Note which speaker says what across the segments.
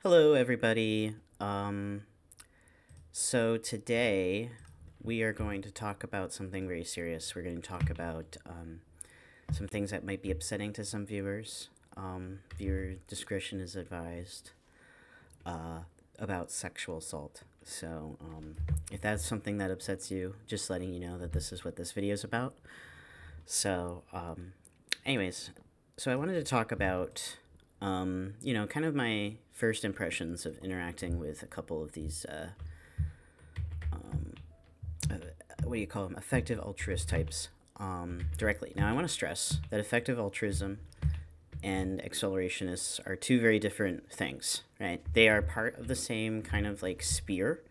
Speaker 1: Hello, everybody. So today we are going to talk about something very serious. We're going to talk about some things that might be upsetting to some viewers. Viewer discretion is advised about sexual assault. So if that's something that upsets you, just letting you know that this is what this video is about. So, anyways, so I wanted to talk about kind of my first impressions of interacting with a couple of these, uh, what do you call them, effective altruist types directly. Now, I want to stress that effective altruism and accelerationists are two very different things, right? They are part of the same kind of like sphere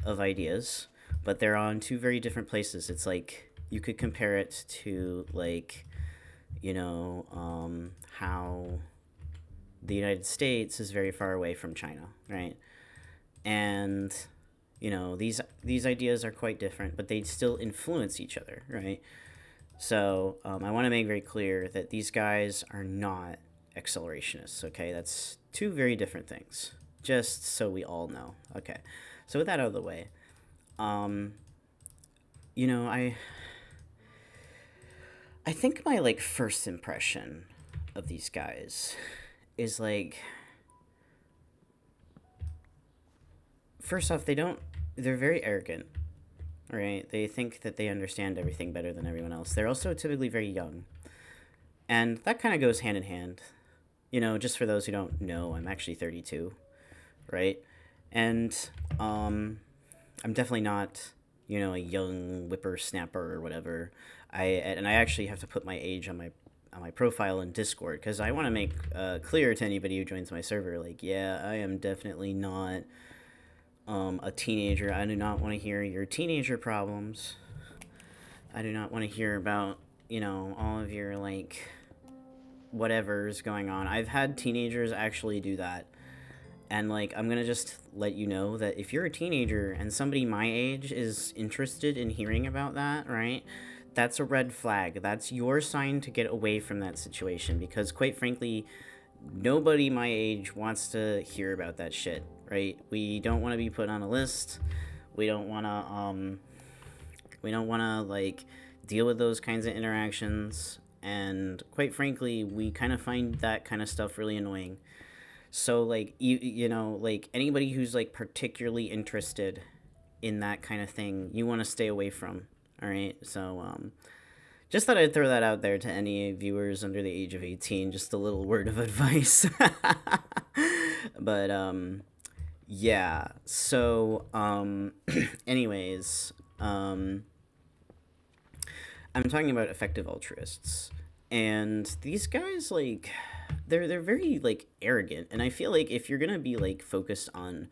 Speaker 1: of ideas, but they're on two very different places. It's like you could compare it to like, how the United States is very far away from China, right? And these ideas are quite different, but they still influence each other, right? So I want to make very clear that these guys are not accelerationists. Okay, that's two very different things. Just so we all know. Okay, so with that out of the way, um, you know, I think my like first impression of these guys is like, first off, they're very arrogant, right? They think that they understand everything better than everyone else. They're also typically very young, and that kind of goes hand in hand. Just for those who don't know, I'm actually 32, right? And I'm definitely not, a young whippersnapper or whatever. I actually have to put my age on my profile in Discord because I want to make clear to anybody who joins my server, like, yeah, I am definitely not a teenager. I do not want to hear your teenager problems. I do not want to hear about, all of your, like, whatever's going on. I've had teenagers actually do that. And, like, I'm going to just let you know that if you're a teenager and somebody my age is interested in hearing about that, right? That's a red flag. That's your sign to get away from that situation because, quite frankly, nobody my age wants to hear about that shit, right? We don't want to be put on a list. We don't want to like deal with those kinds of interactions, and quite frankly, we kind of find that kind of stuff really annoying. So like like anybody who's like particularly interested in that kind of thing, you want to stay away from. All right? So just thought I'd throw that out there to any viewers under the age of 18. Just a little word of advice. But yeah. So anyways, I'm talking about effective altruists. And these guys like they're very like arrogant, and I feel like if you're going to be like focused on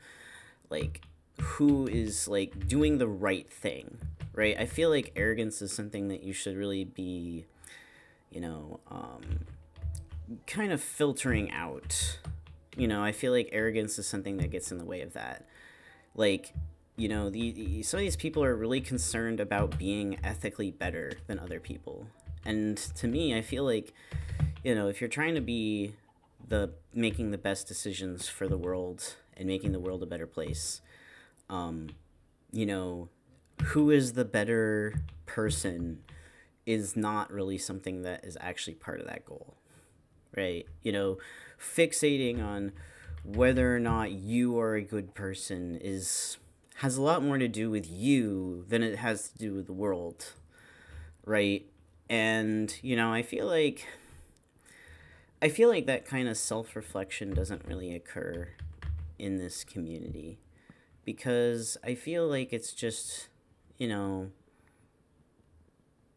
Speaker 1: like who is like doing the right thing, right? I feel like arrogance is something that you should really be, you know, um, kind of filtering out. I feel like arrogance is something that gets in the way of that. Like, some of these people are really concerned about being ethically better than other people. And to me, I feel like, if you're trying to be the making the best decisions for the world and making the world a better place, um, you know, who is the better person is not really something that is actually part of that goal, right? Fixating on whether or not you are a good person is has a lot more to do with you than it has to do with the world, right? And I feel like that kind of self-reflection doesn't really occur in this community because I feel like it's just, you know,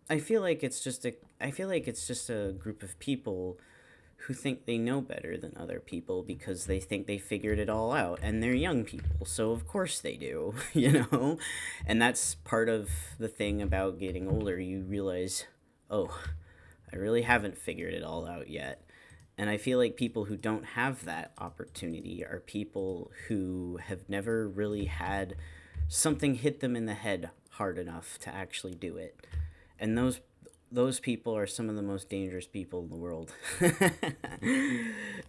Speaker 1: I feel like it's just a group of people who think they know better than other people because they think they figured it all out, and they're young people, so of course they do. And that's part of the thing about getting older. You realize, oh, I really haven't figured it all out yet. And I feel like people who don't have that opportunity are people who have never really had something hit them in the head hard enough to actually do it. And those people are some of the most dangerous people in the world.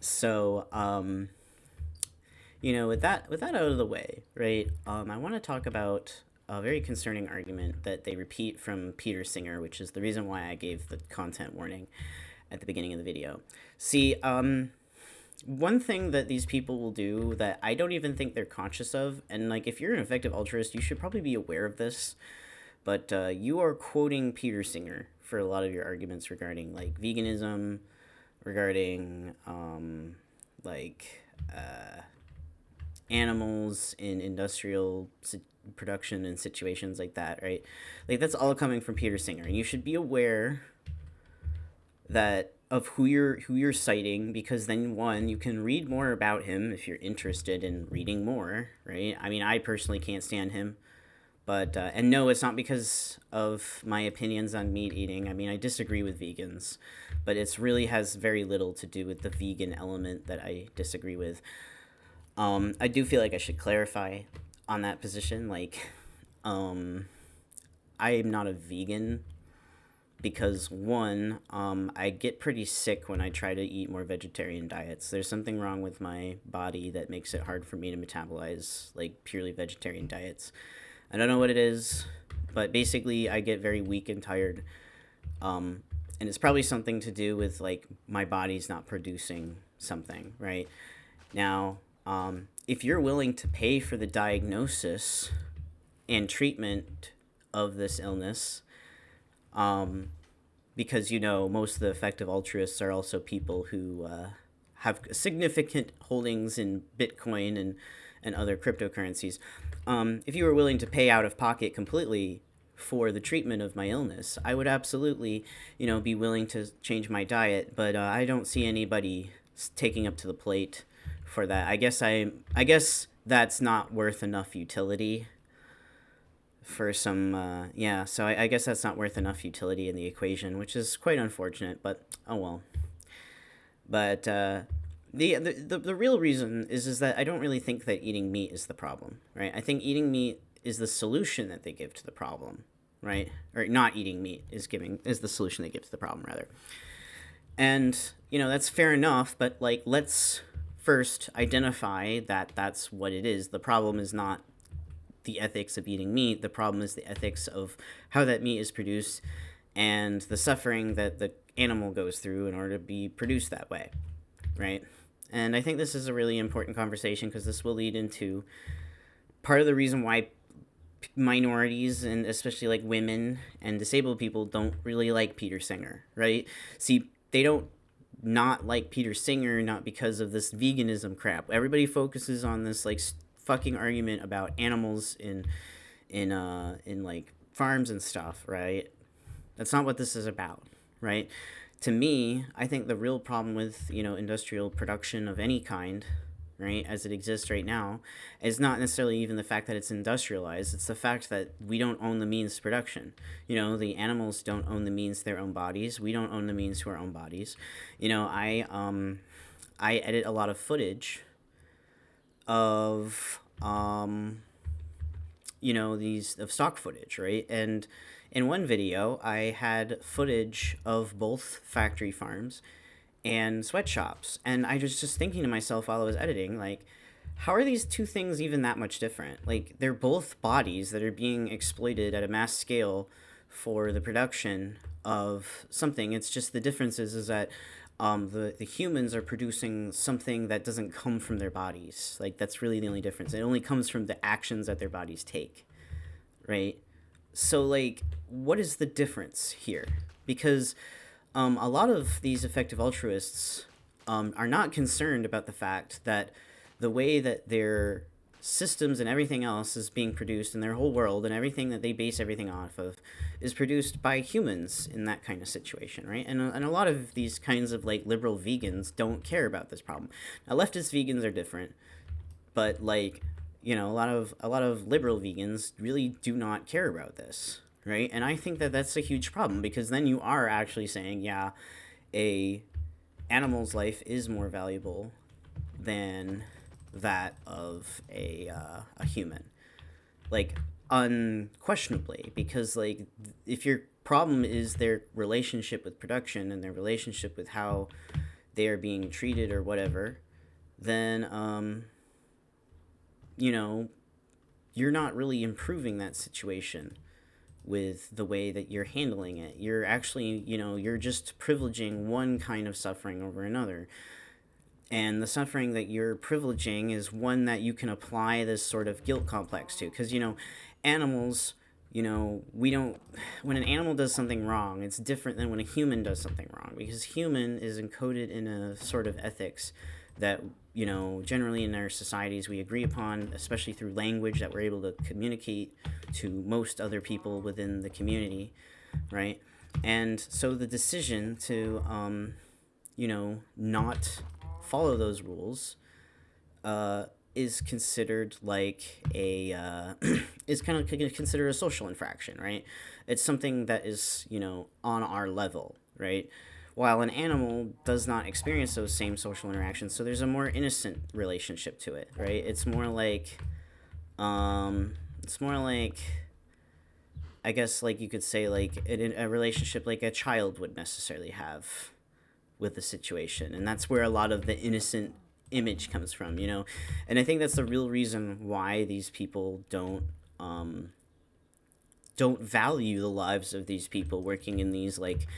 Speaker 1: So, with that out of the way, right? I want to talk about a very concerning argument that they repeat from Peter Singer, which is the reason why I gave the content warning at the beginning of the video. See, one thing that these people will do that I don't even think they're conscious of, and like if you're an effective altruist, you should probably be aware of this, but you are quoting Peter Singer for a lot of your arguments regarding like veganism, regarding like animals in industrial production and situations like that, right? Like that's all coming from Peter Singer, and you should be aware that of who you're citing, because then one, you can read more about him if you're interested in reading more, right? I mean, I personally can't stand him, but and no, it's not because of my opinions on meat eating. I mean, I disagree with vegans, but it's really has very little to do with the vegan element that I disagree with. I do feel like I should clarify on that position. Like, I am not a vegan because one, I get pretty sick when I try to eat more vegetarian diets. There's something wrong with my body that makes it hard for me to metabolize like purely vegetarian diets. I don't know what it is, but basically I get very weak and tired. And it's probably something to do with like my body's not producing something, right? Now, if you're willing to pay for the diagnosis and treatment of this illness, because most of the effective altruists are also people who have significant holdings in Bitcoin and other cryptocurrencies. If you were willing to pay out of pocket completely for the treatment of my illness, I would absolutely, be willing to change my diet. But I don't see anybody taking up to the plate for that. I guess that's not worth enough utility for some. Yeah. So I guess that's not worth enough utility in the equation, which is quite unfortunate. But oh well. But the real reason is that I don't really think that eating meat is the problem, right? I think eating meat is the solution that they give to the problem, right? Or not eating meat is the solution they give to the problem, rather. And that's fair enough, but like let's first identify that that's what it is. The problem is not the ethics of eating meat. The problem is the ethics of how that meat is produced and the suffering that the animal goes through in order to be produced that way, right? And I think this is a really important conversation because this will lead into part of the reason why minorities and especially like women and disabled people don't really like Peter Singer, right? See, they don't not like Peter Singer not because of this veganism crap. Everybody focuses on this like fucking argument about animals in like farms and stuff, right? That's not what this is about, right? To me, I think the real problem with, industrial production of any kind, right, as it exists right now, is not necessarily even the fact that it's industrialized. It's the fact that we don't own the means to production. The animals don't own the means to their own bodies. We don't own the means to our own bodies. I edit a lot of footage of these of stock footage, right? And in one video I had footage of both factory farms and sweatshops, and I was just thinking to myself while I was editing, like, how are these two things even that much different? Like, they're both bodies that are being exploited at a mass scale for the production of something. It's just the difference is that the humans are producing something that doesn't come from their bodies. Like, that's really the only difference. It only comes from the actions that their bodies take, right? So, like, what is the difference here? Because a lot of these effective altruists are not concerned about the fact that the way that their systems and everything else is being produced in their whole world and everything that they base everything off of is produced by humans in that kind of situation, right? And a lot of these kinds of like liberal vegans don't care about this problem. Now, leftist vegans are different, but like, a lot of liberal vegans really do not care about this, right? And I think that that's a huge problem, because then you are actually saying, yeah, a animal's life is more valuable than that of a human, like unquestionably, because like if your problem is their relationship with production and their relationship with how they are being treated or whatever, then you know, you're not really improving that situation with the way that you're handling it. You're actually, you're just privileging one kind of suffering over another. And the suffering that you're privileging is one that you can apply this sort of guilt complex to. Because, animals, we don't, when an animal does something wrong, it's different than when a human does something wrong. Because human is encoded in a sort of ethics that, generally in our societies we agree upon, especially through language that we're able to communicate to most other people within the community, right? And so the decision to, not follow those rules is considered like a is kind of considered a social infraction, right? It's something that is on our level, right? While an animal does not experience those same social interactions, so there's a more innocent relationship to it, right? It's more like, I guess, like you could say, like a relationship like a child would necessarily have with the situation, and that's where a lot of the innocent image comes from, and I think that's the real reason why these people don't value the lives of these people working in these like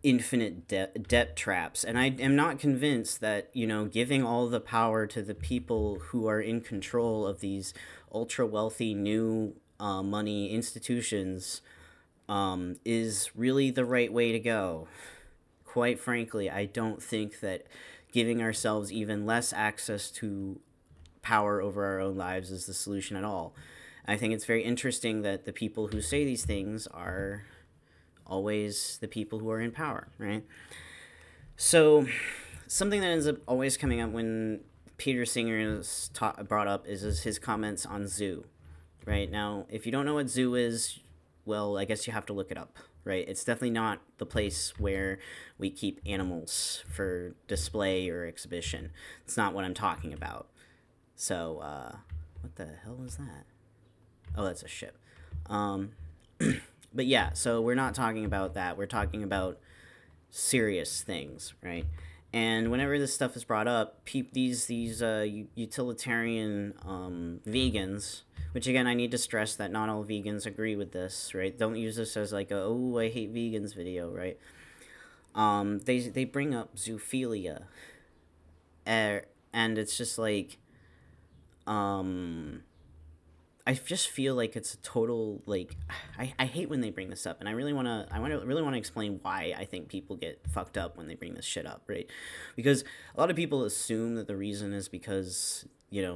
Speaker 1: infinite debt traps. And I am not convinced that giving all the power to the people who are in control of these ultra wealthy new money institutions is really the right way to go. Quite frankly, I don't think that giving ourselves even less access to power over our own lives is the solution at all. I think it's very interesting that the people who say these things are always the people who are in power, right? So, something that ends up always coming up when Peter Singer is brought up is his comments on zoo, right? Now, if you don't know what zoo is, well, I guess you have to look it up, right? It's definitely not the place where we keep animals for display or exhibition. It's not what I'm talking about. So, what the hell is that? Oh, that's a ship. But yeah, so we're not talking about that. We're talking about serious things, right? And whenever this stuff is brought up, these utilitarian vegans, which again I need to stress that not all vegans agree with this, right? Don't use this as like a "oh, I hate vegans" video, right? They bring up zoophilia, and it's just like, I just feel like it's a total like I hate when they bring this up, and I really want to explain why I think people get fucked up when they bring this shit up, right? Because a lot of people assume that the reason is because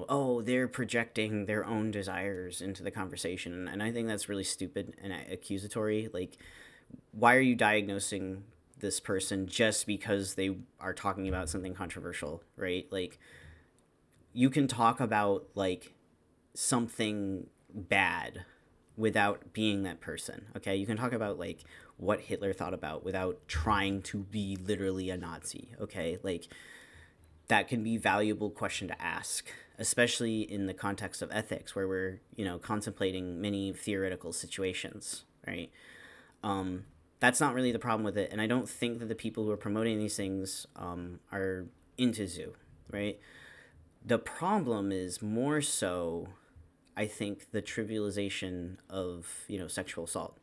Speaker 1: oh, they're projecting their own desires into the conversation, and I think that's really stupid and accusatory. Like, why are you diagnosing this person just because they are talking about something controversial, right? Like, you can talk about like something bad without being that person, okay? You can talk about like what Hitler thought about without trying to be literally a Nazi, okay? Like, that can be a valuable question to ask, especially in the context of ethics where we're contemplating many theoretical situations, right? That's not really the problem with it, and I don't think that the people who are promoting these things are into zoo, right? The problem is more so, I think, the trivialization of sexual assault,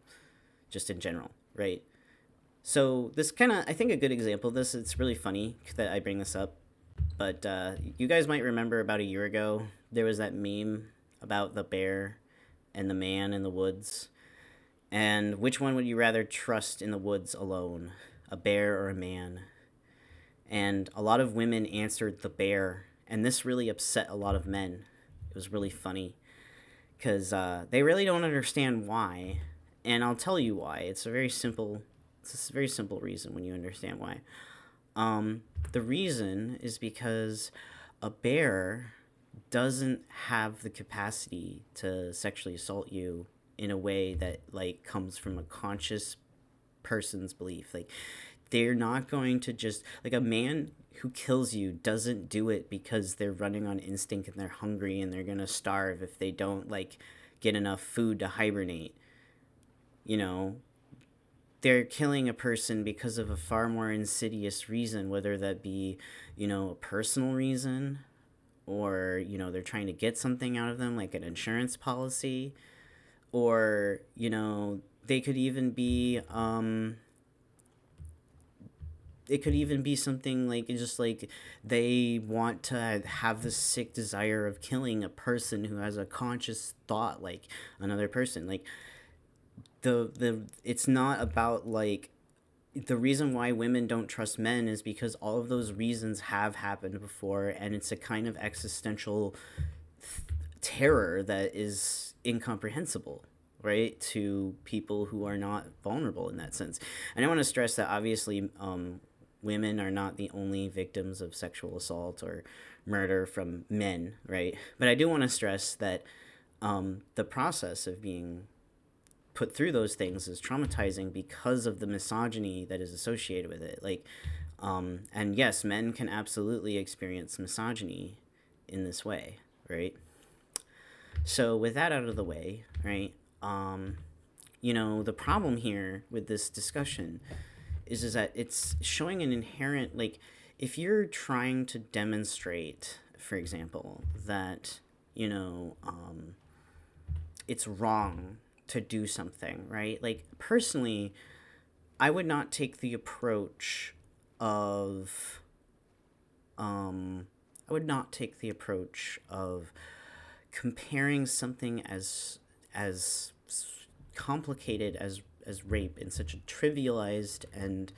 Speaker 1: just in general, right? So this kind of, I think, a good example of this. It's really funny that I bring this up, but you guys might remember about a year ago there was that meme about the bear and the man in the woods, and which one would you rather trust in the woods alone, a bear or a man? And a lot of women answered the bear, and this really upset a lot of men. It was really funny because they really don't understand why, and I'll tell you why. It's a very simple reason when you understand why. The reason is because a bear doesn't have the capacity to sexually assault you in a way that like comes from a conscious person's belief. Like, they're not going to just, like, a man who kills you doesn't do it because they're running on instinct and they're hungry and they're gonna starve if they don't like get enough food to hibernate. They're killing a person because of a far more insidious reason, whether that be a personal reason or, they're trying to get something out of them, like an insurance policy, or, they could even be, it could even be something like just like they want to have this sick desire of killing a person who has a conscious thought like another person. Like the it's not about like the reason why women don't trust men is because all of those reasons have happened before, and it's a kind of existential terror that is incomprehensible, right, to people who are not vulnerable in that sense. And I want to stress that obviously women are not the only victims of sexual assault or murder from men, right? But I do want to stress that the process of being put through those things is traumatizing because of the misogyny that is associated with it. Like, and yes, men can absolutely experience misogyny in this way, right? So with that out of the way, right? The problem here with this discussion is that it's showing an inherent, like, if you're trying to demonstrate, for example, that it's wrong to do something, right? Like, personally, I would not take the approach of I would not take the approach of comparing something as complicated as rape in such a trivialized and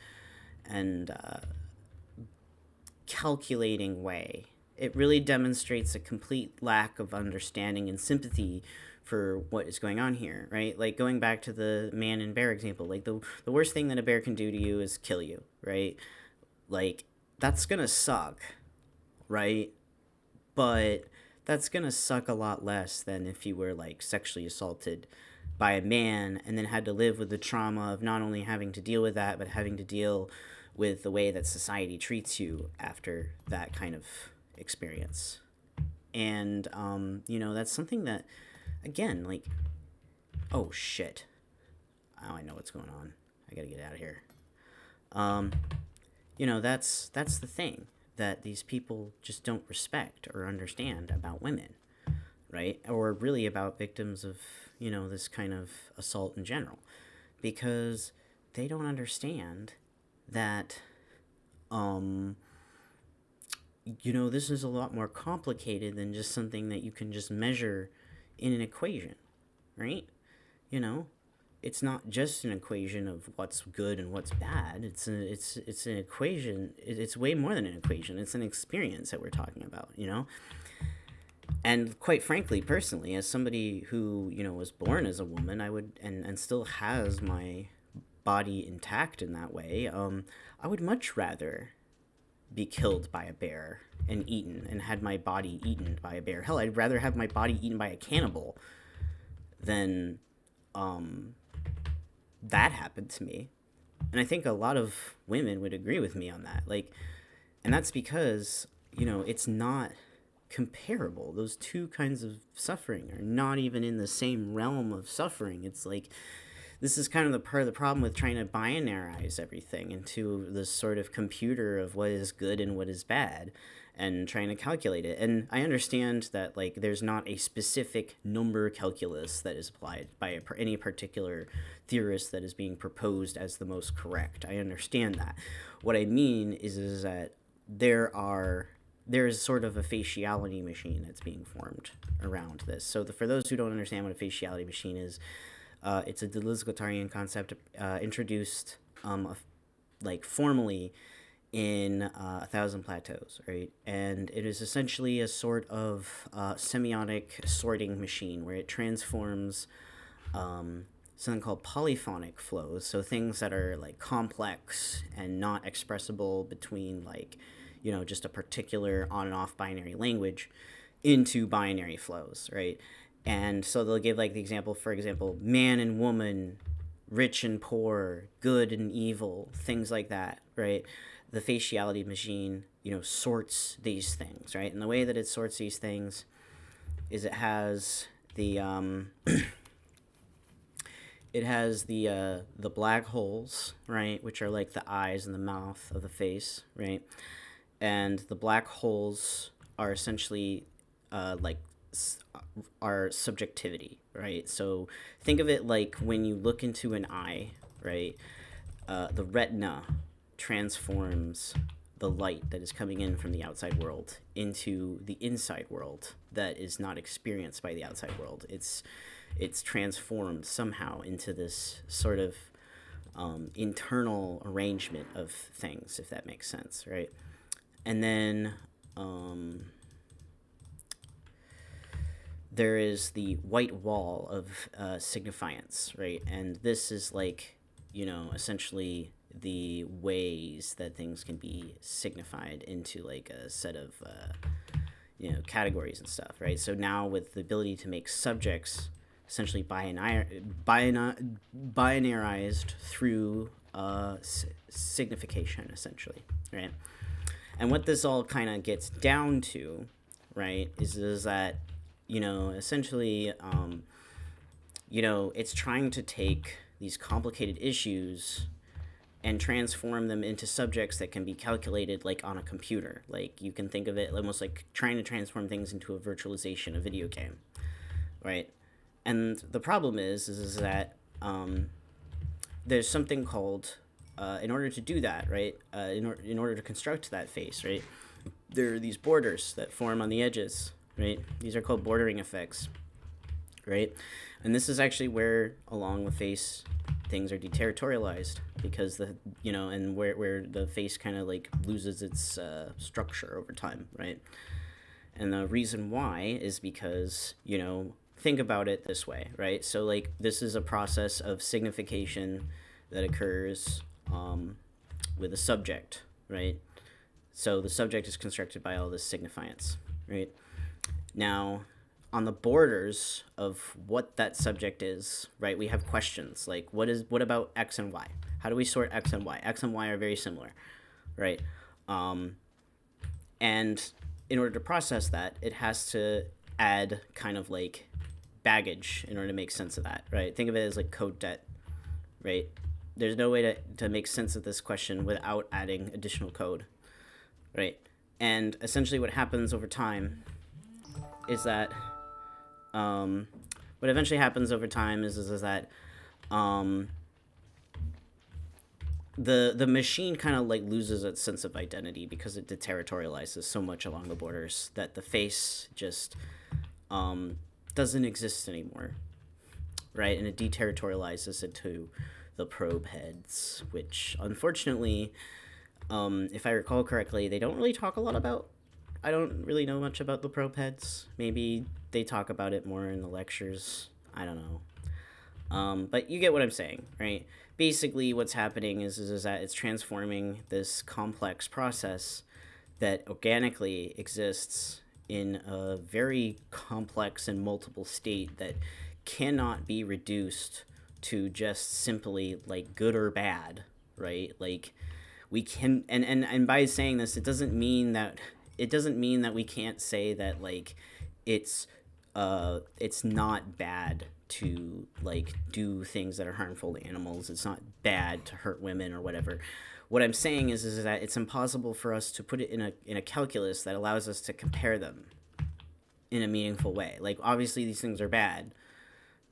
Speaker 1: calculating way. It really demonstrates a complete lack of understanding and sympathy for what is going on here, right? Like, going back to the man and bear example, like the worst thing that a bear can do to you is kill you, right? Like, that's gonna suck, right? But that's gonna suck a lot less than if you were like sexually assaulted by a man and then had to live with the trauma of not only having to deal with that, but having to deal with the way that society treats you after that kind of experience. And that's something that, again, like, oh shit, oh, I know what's going on, I gotta get out of here. That's the thing that these people just don't respect or understand about women, right? Or really about victims of, this kind of assault in general, because they don't understand that, this is a lot more complicated than just something that you can just measure in an equation, right? It's not just an equation of what's good and what's bad. It's an equation. It's way more than an equation. It's an experience that we're talking about, And quite frankly, personally, as somebody who, was born as a woman, I would, and still has my body intact in that way, I would much rather be killed by a bear and eaten and had my body eaten by a bear. Hell, I'd rather have my body eaten by a cannibal than that happened to me. And I think a lot of women would agree with me on that. Like, and that's because, it's not comparable. Those two kinds of suffering are not even in the same realm of suffering. It's like, this is kind of the part of the problem with trying to binarize everything into this sort of computer of what is good and what is bad and trying to calculate it. And I understand that, like, there's not a specific number calculus that is applied by any particular theorist that is being proposed as the most correct. I understand that. What I mean is that there's sort of a faciality machine that's being formed around this. So for those who don't understand what a faciality machine is, it's a Deleuze-Guattarian concept introduced formally in A Thousand Plateaus, right? And it is essentially a sort of semiotic sorting machine where it transforms something called polyphonic flows, so things that are like complex and not expressible between just a particular on and off binary language, into binary flows, right? And so they'll give like the example, for example, man and woman, rich and poor, good and evil, things like that, right? The faciality machine, sorts these things, right? And the way that it sorts these things is it has the the black holes, right, which are like the eyes and the mouth of the face, right? And the black holes are essentially like our subjectivity, right? So think of it like when you look into an eye, right? The retina transforms the light that is coming in from the outside world into the inside world that is not experienced by the outside world. It's transformed somehow into this sort of internal arrangement of things, if that makes sense, right? And then there is the white wall of signifiance, right? And this is like, essentially the ways that things can be signified into like a set of, categories and stuff, right? So now with the ability to make subjects essentially binarized through signification, essentially, right? And what this all kind of gets down to, right, is that, essentially, it's trying to take these complicated issues and transform them into subjects that can be calculated like on a computer. Like you can think of it almost like trying to transform things into a virtualization, a video game, right? And the problem is that there's something called, in order to do that, right, in order to construct that face, right, there are these borders that form on the edges, right? These are called bordering effects, right? And this is actually where, along with face, things are deterritorialized, because and where the face kind of like loses its structure over time, right? And the reason why is because, think about it this way, right? So like this is a process of signification that occurs with a subject, right? So the subject is constructed by all this signifiance, right? Now, on the borders of what that subject is, right, we have questions like what about X and Y? How do we sort X and Y? X and Y are very similar, right? And in order to process that, it has to add kind of like baggage in order to make sense of that, right? Think of it as like code debt, right? There's no way to make sense of this question without adding additional code, right? And essentially what happens over time is that what eventually happens over time is that the machine kind of like loses its sense of identity because it deterritorializes so much along the borders that the face just doesn't exist anymore, right? And it deterritorializes into the probe heads, which unfortunately, if I recall correctly, they don't really talk a lot about. I don't really know much about the probe heads. Maybe they talk about it more in the lectures. I don't know. But you get what I'm saying, right? Basically, what's happening is that it's transforming this complex process that organically exists in a very complex and multiple state that cannot be reduced to just simply like good or bad, right? Like we can, and by saying this, it doesn't mean that we can't say that like it's not bad to like do things that are harmful to animals. It's not bad to hurt women or whatever. What I'm saying is that it's impossible for us to put it in a calculus that allows us to compare them in a meaningful way. Like obviously these things are bad,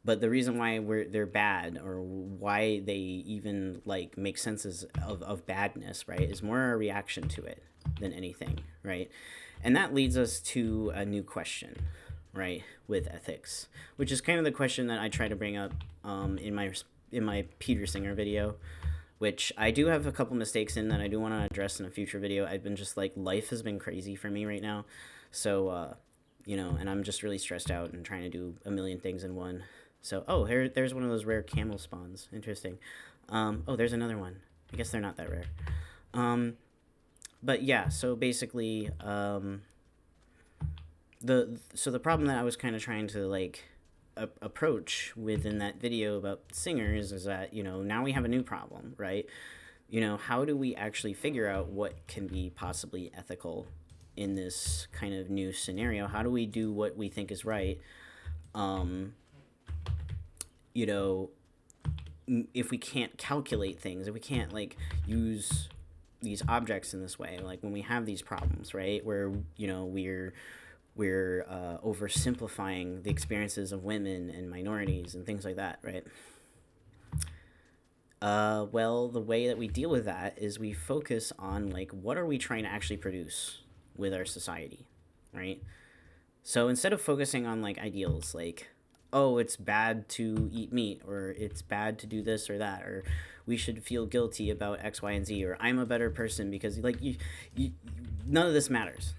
Speaker 1: but the reason why they're bad, or why they even like make sense of badness, right, is more a reaction to it than anything, right? And that leads us to a new question, right, with ethics, which is kind of the question that I try to bring up in my Peter Singer video, which I do have a couple mistakes in that I do want to address in a future video. I've been just like, life has been crazy for me right now, so and I'm just really stressed out and trying to do a million things in one. So there's one of those rare camel spawns. Interesting. There's another one. I guess they're not that rare. But yeah, so basically, the problem that I was kind of trying to like approach within that video about singers is that, now we have a new problem, right? How do we actually figure out what can be possibly ethical in this kind of new scenario? How do we do what we think is right? If we can't calculate things, if we can't like use these objects in this way, like when we have these problems, right, where we're we're oversimplifying the experiences of women and minorities and things like that, right? Well, the way that we deal with that is we focus on like what are we trying to actually produce with our society, right? So instead of focusing on like ideals, like oh, it's bad to eat meat, or it's bad to do this or that, or we should feel guilty about X, Y, and Z, or I'm a better person because like you none of this matters,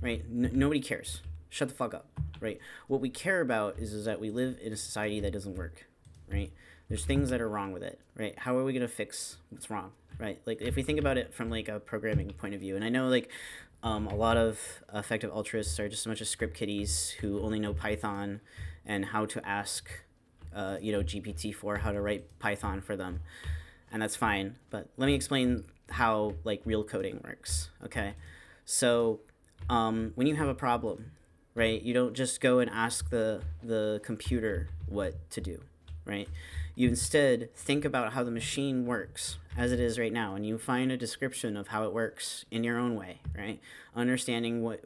Speaker 1: right? Nobody cares. Shut the fuck up, right? What we care about is that we live in a society that doesn't work, right? There's things that are wrong with it, right? How are we going to fix what's wrong, right? Like if we think about it from like a programming point of view, and I know like a lot of effective altruists are just a bunch of script kiddies who only know Python and how to ask, GPT-4 how to write Python for them, and that's fine. But let me explain how like real coding works. Okay, so when you have a problem, right, you don't just go and ask the computer what to do, right? You instead think about how the machine works as it is right now, and you find a description of how it works in your own way, right? Understanding what,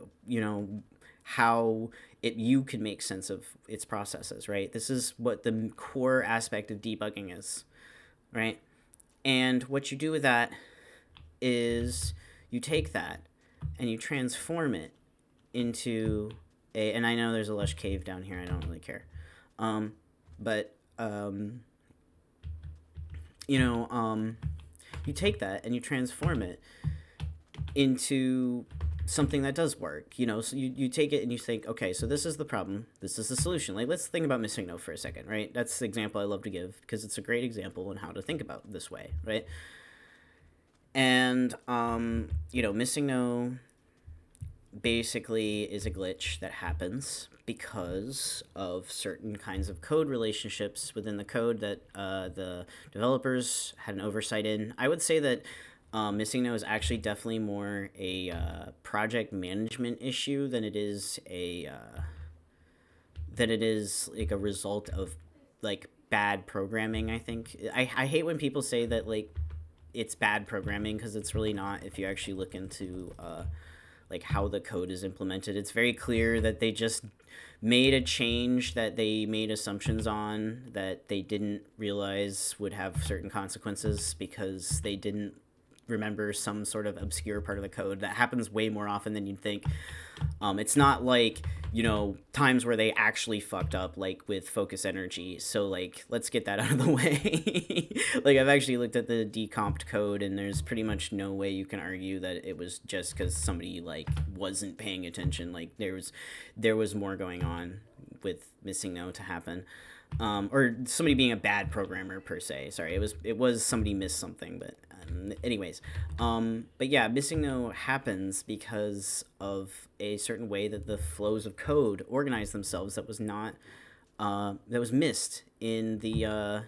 Speaker 1: how you can make sense of its processes, right? This is what the core aspect of debugging is, right? And what you do with that is you take that and you transform it into and I know there's a lush cave down here, I don't really care. But you take that and you transform it into something that does work. So you take it and you think, okay, so this is the problem, this is the solution. Like, let's think about Missing No for a second, right? That's the example I love to give because it's a great example on how to think about this way, right? And Missing No basically is a glitch that happens because of certain kinds of code relationships within the code that the developers had an oversight in. I would say that Missing No is actually definitely more a project management issue than it is like a result of like bad programming. I think I hate when people say that like it's bad programming, because it's really not. If you actually look into like how the code is implemented, it's very clear that they just made a change that they made assumptions on that they didn't realize would have certain consequences because they didn't remember some sort of obscure part of the code. That happens way more often than you'd think. It's not like, times where they actually fucked up, like with focus energy. So like, let's get that out of the way. Like, I've actually looked at the decomped code, and there's pretty much no way you can argue that it was just because somebody like wasn't paying attention. Like there was more going on with Missing No to happen. Or somebody being a bad programmer per se. Sorry, it was somebody missed something, but anyways, but yeah, Missing No happens because of a certain way that the flows of code organize themselves that was not that was missed in the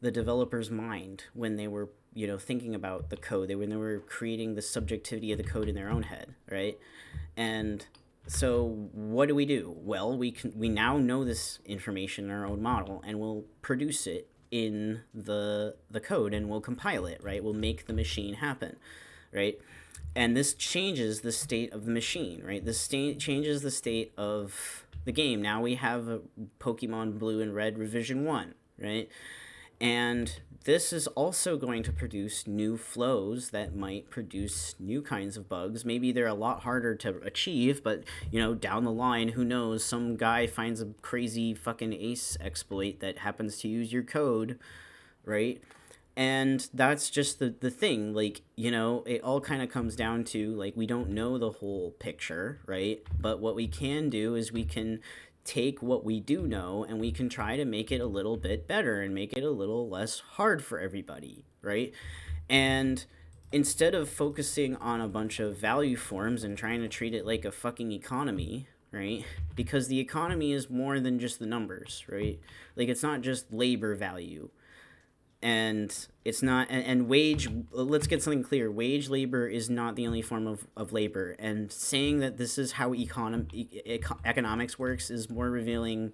Speaker 1: developer's mind when they were thinking about the code. When they were creating the subjectivity of the code in their own head, right? And so what do? Well, we now know this information in our own model, and we'll produce it in the code, and we'll compile it, right? We'll make the machine happen, right? And this changes the state of the machine, right? This changes the state of the game. Now we have a Pokemon Blue and Red revision 1, right? And this is also going to produce new flows that might produce new kinds of bugs. Maybe they're a lot harder to achieve, but, down the line, who knows? Some guy finds a crazy fucking ace exploit that happens to use your code, right? And that's just the thing. Like, it all kind of comes down to, like, we don't know the whole picture, right? But what we can do is we can take what we do know and we can try to make it a little bit better and make it a little less hard for everybody, right? And instead of focusing on a bunch of value forms and trying to treat it like a fucking economy, right? Because the economy is more than just the numbers, right? Like, it's not just labor value. And it's not, and wage, let's get something clear, wage labor is not the only form of labor, and saying that this is how economics works is more revealing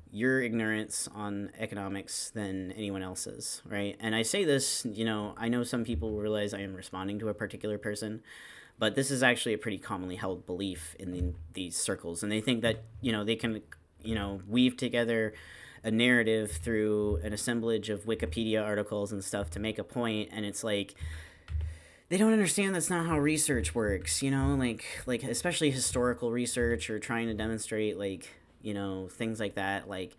Speaker 1: your ignorance on economics than anyone else's, right? And I say this, I know some people realize I am responding to a particular person, But this is actually a pretty commonly held belief in these circles, and they think that they can weave together a narrative through an assemblage of Wikipedia articles and stuff to make a point, and it's like they don't understand that's not how research works, like especially historical research or trying to demonstrate things like that. Like,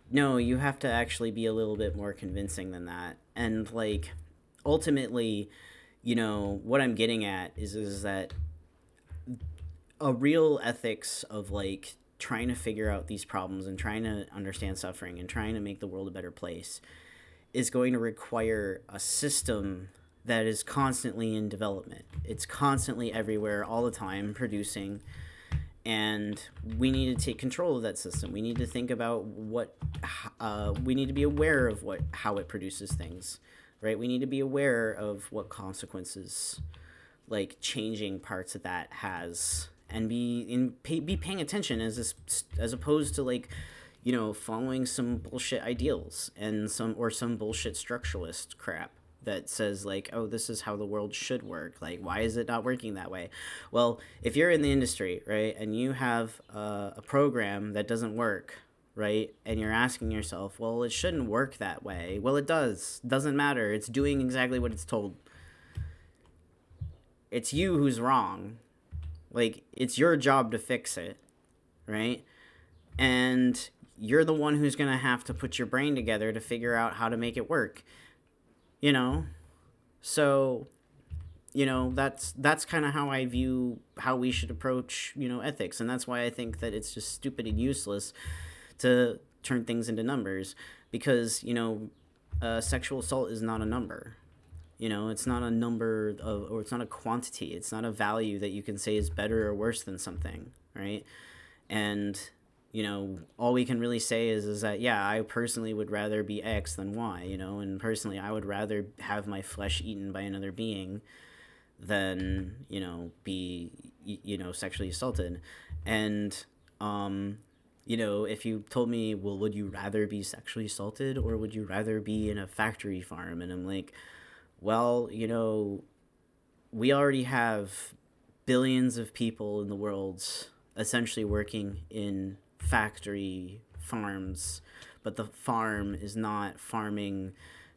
Speaker 1: no, you have to actually be a little bit more convincing than that. And like ultimately, what I'm getting at is that a real ethics of like trying to figure out these problems and trying to understand suffering and trying to make the world a better place is going to require a system that is constantly in development. It's constantly everywhere, all the time, producing. And we need to take control of that system. We need to think about we need to be aware of how it produces things, right? We need to be aware of what consequences, like changing parts of that has, and be paying attention as opposed to like, following some bullshit ideals and some bullshit structuralist crap that says like, oh, this is how the world should work. Like, why is it not working that way? Well, if you're in the industry, right, and you have a program that doesn't work, right, and you're asking yourself, well, it shouldn't work that way. Well, it does. Doesn't matter. It's doing exactly what it's told. It's you who's wrong. Like, it's your job to fix it, right? And you're the one who's going to have to put your brain together to figure out how to make it work. So that's kind of how I view how we should approach ethics, and that's why I think that it's just stupid and useless to turn things into numbers, because sexual assault is not a number. It's not a number or it's not a quantity. It's not a value that you can say is better or worse than something, right? And all we can really say is that, yeah, I personally would rather be X than Y, and personally I would rather have my flesh eaten by another being than, be, sexually assaulted. And, if you told me, well, would you rather be sexually assaulted or would you rather be in a factory farm? And I'm like, well, we already have billions of people in the world essentially working in factory farms, but the farm is not farming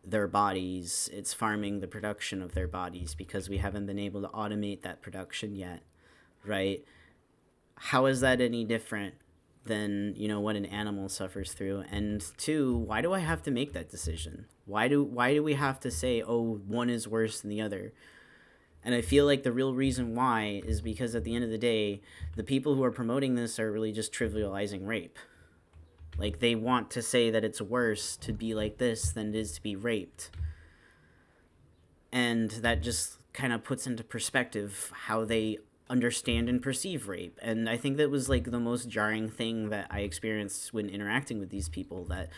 Speaker 1: their bodies, it's farming the production of their bodies, because we haven't been able to automate that production yet, right? How is that any different than what an animal suffers through? And two, why do I have to make that decision? Why do we have to say, oh, one is worse than the other? And I feel like the real reason why is because at the end of the day, the people who are promoting this are really just trivializing rape. Like, they want to say that it's worse to be like this than it is to be raped. And that just kind of puts into perspective how they understand and perceive rape. And I think that was like the most jarring thing that I experienced when interacting with these people, that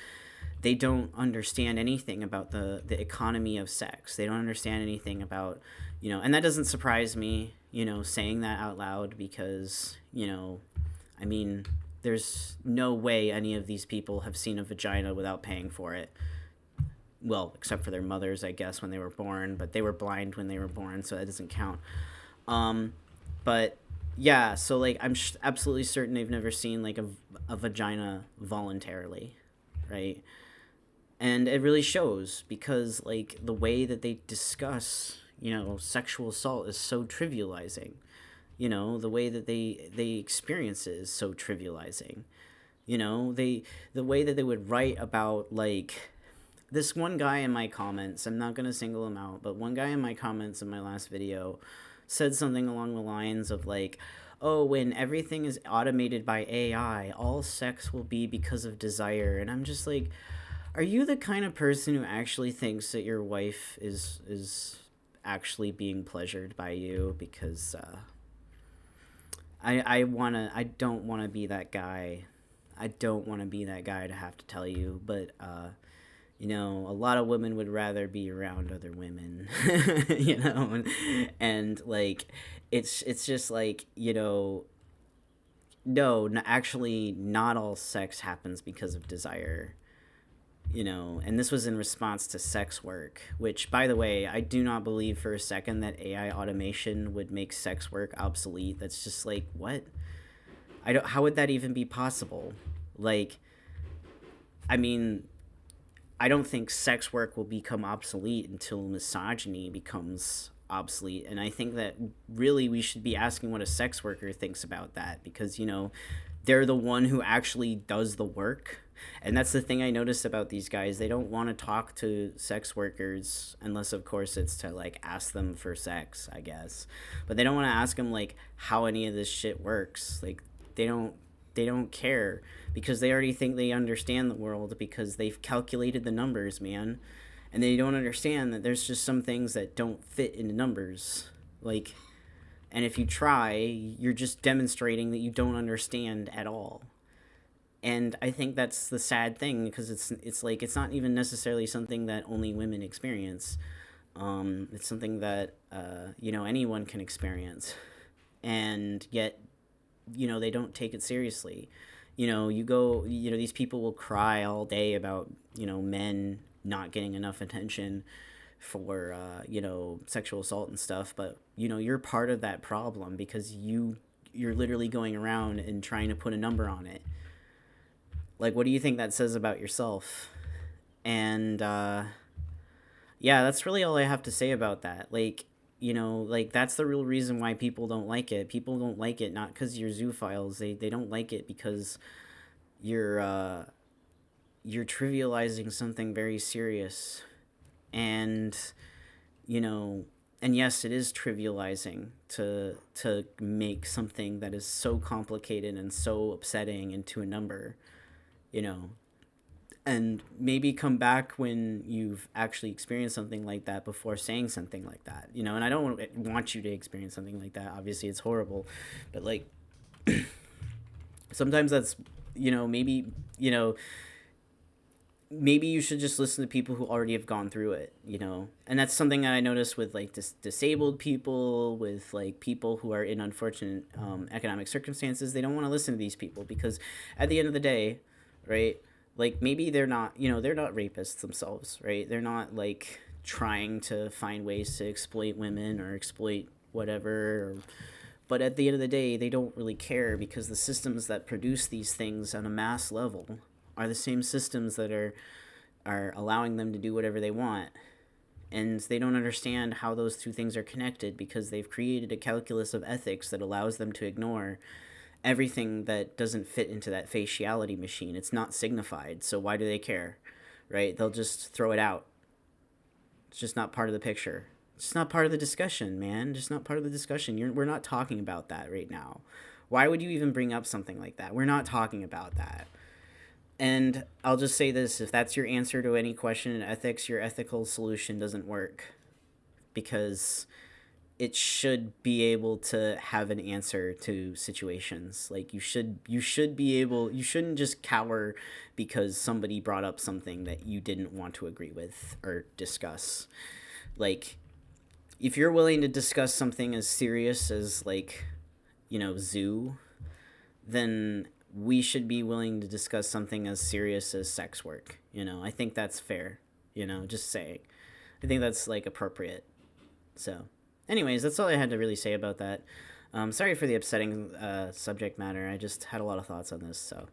Speaker 1: they don't understand anything about the economy of sex. They don't understand anything about, and that doesn't surprise me, saying that out loud, because, I mean, there's no way any of these people have seen a vagina without paying for it. Well, except for their mothers, I guess, when they were born, but they were blind when they were born, so that doesn't count. But yeah, so like, I'm absolutely certain they've never seen like a vagina voluntarily, right? And it really shows, because like the way that they discuss, sexual assault is so trivializing. The way that they experience it is so trivializing. The way that they would write about, like, this one guy in my comments, I'm not going to single him out, but one guy in my comments in my last video said something along the lines of like, oh, when everything is automated by AI, all sex will be because of desire. And I'm just like, are you the kind of person who actually thinks that your wife is actually being pleasured by you? Because I don't want to be that guy. I don't want to be that guy to have to tell you, but a lot of women would rather be around other women, and like, it's just like, no, actually, not all sex happens because of desire. And this was in response to sex work, which, by the way, I do not believe for a second that AI automation would make sex work obsolete. That's just like, what? I don't, how would that even be possible? Like, I mean, I don't think sex work will become obsolete until misogyny becomes obsolete. And I think that really we should be asking what a sex worker thinks about that, because, they're the one who actually does the work. And that's the thing I noticed about these guys. They don't want to talk to sex workers unless, of course, it's to like ask them for sex, I guess. But they don't want to ask them like how any of this shit works. Like they don't they don't care because they already think they understand the world because they've calculated the numbers, man. And they don't understand that there's just some things that don't fit into numbers. Like, and if you try, you're just demonstrating that you don't understand at all. And I think that's the sad thing, because it's like it's not even necessarily something that only women experience. It's something that anyone can experience, and yet they don't take it seriously. These people will cry all day about men not getting enough attention for sexual assault and stuff, but you're part of that problem because you're literally going around and trying to put a number on it. Like, what do you think that says about yourself? And yeah, that's really all I have to say about that. Like, that's the real reason why people don't like it. People don't like it not because you're zoophiles. They don't like it because you're trivializing something very serious. And and yes, it is trivializing to make something that is so complicated and so upsetting into a number. And maybe come back when you've actually experienced something like that before saying something like that. And I don't want you to experience something like that. Obviously, it's horrible, but like sometimes that's maybe you should just listen to people who already have gone through it. And that's something that I noticed with like disabled people, with like people who are in unfortunate economic circumstances. They don't want to listen to these people because at the end of the day, right, like maybe they're not rapists themselves, right? They're not like trying to find ways to exploit women or exploit whatever, but at the end of the day, they don't really care because the systems that produce these things on a mass level are the same systems that are allowing them to do whatever they want. And they don't understand how those two things are connected because they've created a calculus of ethics that allows them to ignore everything that doesn't fit into that faciality machine. It's not signified, so why do they care, right? They'll just throw it out. It's just not part of the picture. It's just not part of the discussion, man. Just not part of the discussion. We're not talking about that right now. Why would you even bring up something like that? We're not talking about that. And I'll just say this, if that's your answer to any question in ethics, your ethical solution doesn't work, because it should be able to have an answer to situations. Like you should be able, you shouldn't just cower because somebody brought up something that you didn't want to agree with or discuss. Like, if you're willing to discuss something as serious as like, zoo, then we should be willing to discuss something as serious as sex work. I think that's fair. Just saying. I think that's like appropriate. So, anyways, that's all I had to really say about that. Sorry for the upsetting subject matter. I just had a lot of thoughts on this, so